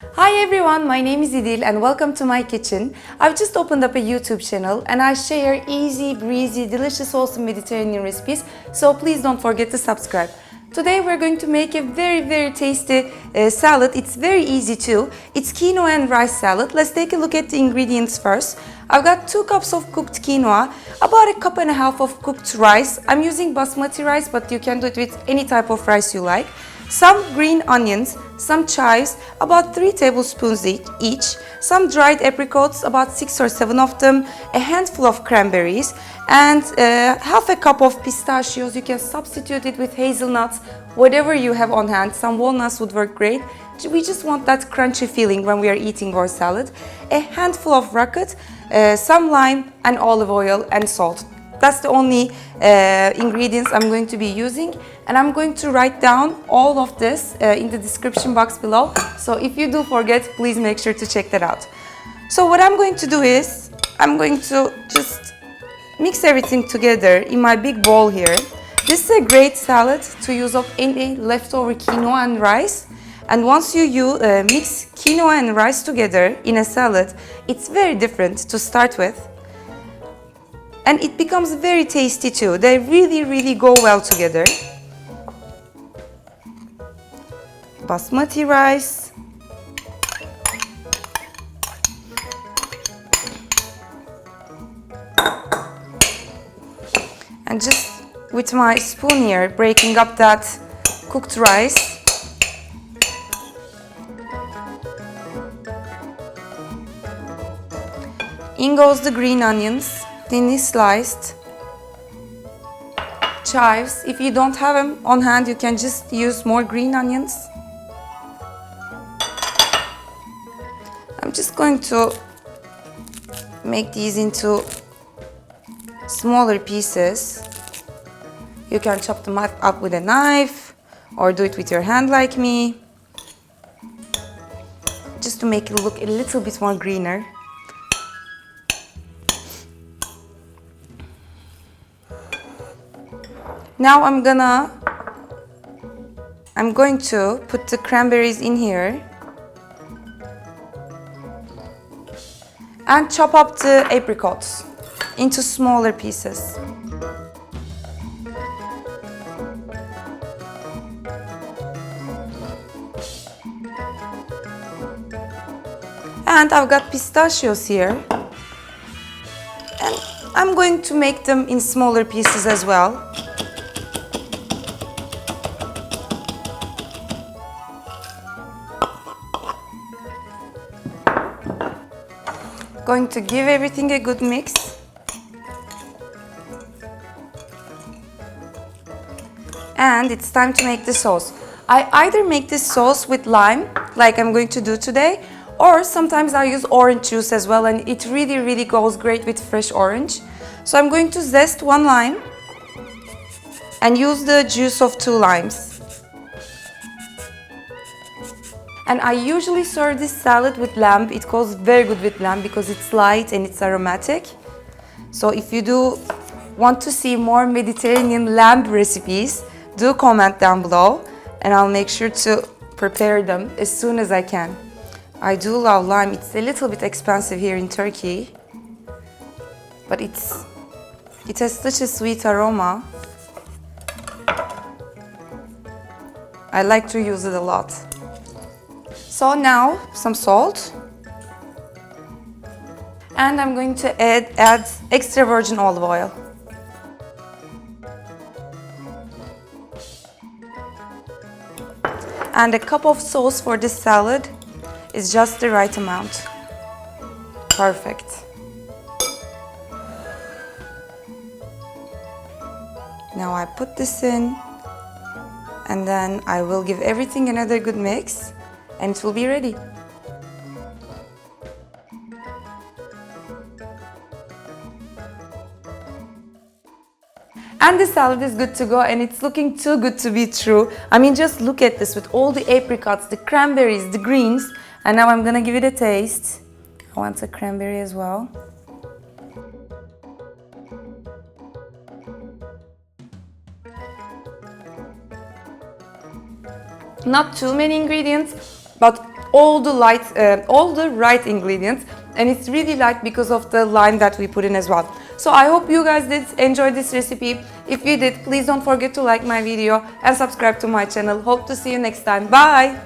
Hi everyone, my name is Idil and welcome to my kitchen. I've just opened up a YouTube channel and I share easy, breezy, delicious, wholesome Mediterranean recipes, so please don't forget to subscribe. Today we're going to make a very tasty salad. It's very easy too. It's quinoa and rice salad. Let's take a look at the ingredients first. I've got 2 cups of cooked quinoa, about 1.5 cups of cooked rice. I'm using basmati rice, but you can do it with any type of rice you like. Some green onions, some chives, about 3 tablespoons each, some dried apricots, about 6 or 7 of them, a handful of cranberries, and half a cup of pistachios. You can substitute it with hazelnuts, whatever you have on hand. Some walnuts would work great. We just want that crunchy feeling when we are eating our salad. A handful of rocket, some lime, and olive oil and salt. That's the only ingredients I'm going to be using, and I'm going to write down all of this in the description box below. So if you do forget, please make sure to check that out. So what I'm going to do is, I'm going to just mix everything together in my big bowl here. This is a great salad to use up any leftover quinoa and rice. And once you mix quinoa and rice together in a salad, it's very different to start with. And it becomes very tasty too. They really go well together. Basmati rice. And just with my spoon here, breaking up that cooked rice. In goes the green onions, thinly sliced. Chives, if you don't have them on hand, you can just use more green onions. I'm just going to make these into smaller pieces. You can chop them up with a knife or do it with your hand like me, just to make it look a little bit more greener. Now I'm going to put the cranberries in here and chop up the apricots into smaller pieces. And I've got pistachios here, and I'm going to make them in smaller pieces as well. Going to give everything a good mix. And it's time to make the sauce. I either make this sauce with lime, like I'm going to do today, or sometimes I use orange juice as well, and it really goes great with fresh orange. So I'm going to zest 1 lime and use the juice of 2 limes. And I usually serve this salad with lamb. It goes very good with lamb because it's light and it's aromatic. So if you do want to see more Mediterranean lamb recipes, do comment down below and I'll make sure to prepare them as soon as I can. I do love lime. It's a little bit expensive here in Turkey, but it has such a sweet aroma. I like to use it a lot. So now some salt, and I'm going to add extra virgin olive oil. And a cup of sauce for this salad is just the right amount. Perfect. Now I put this in, and then I will give everything another good mix, and it will be ready. And the salad is good to go, and it's looking too good to be true. I mean, just look at this with all the apricots, the cranberries, the greens. And now I'm gonna give it a taste. I want a cranberry as well. Not too many ingredients, but all the right ingredients, and it's really light because of the lime that we put in as well. So I hope you guys did enjoy this recipe. If you did, please don't forget to like my video and subscribe to my channel. Hope to see you next time. Bye!